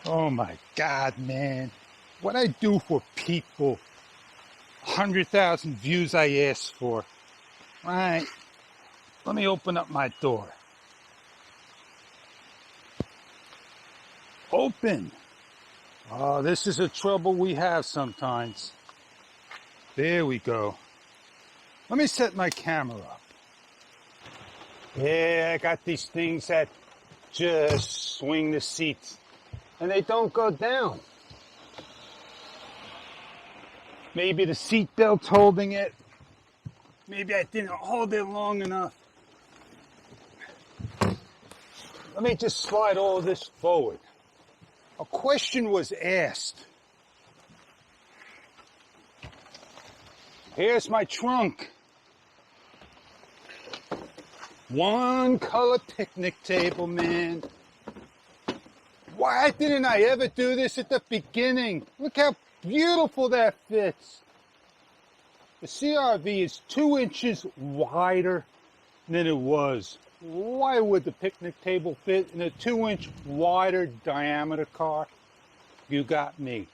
Oh my God, man. What I do for people. 100,000 views I asked for. All right. Let me open up my door. Open. Oh, this is a trouble we have sometimes. There we go. Let me set my camera up. Yeah, I got these things that just swing the seats and they don't go down. Maybe the seat belt's holding it. Maybe I didn't hold it long enough. Let me just slide all this forward. A question was asked. Here's my trunk. One color picnic table, man. Why didn't I ever do this at the beginning? Look how beautiful that fits. The CRV is 2 inches wider than it was. Why would the picnic table fit in a 2-inch wider diameter car? You got me.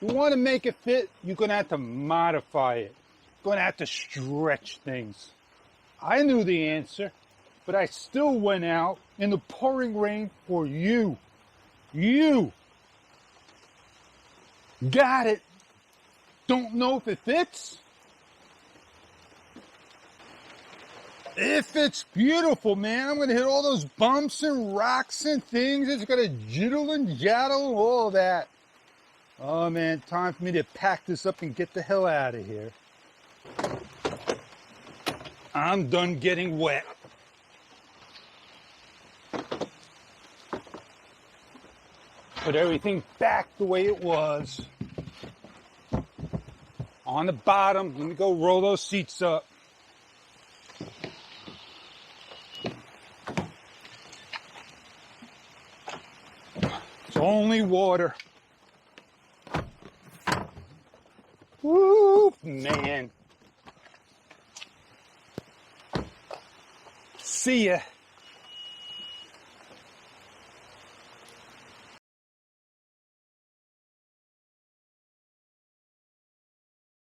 You want to make it fit, you're going to have to modify it. You're going to have to stretch things. I knew the answer, but I still went out in the pouring rain for you. You. Got it. Don't know if it fits? It fits beautiful, man. I'm going to hit all those bumps and rocks and things. It's going to jiddle and jaddle, all that. Oh, man, time for me to pack this up and get the hell out of here. I'm done getting wet. Put everything back the way it was. On the bottom, let me go roll those seats up. It's only water. Woo, man. See ya.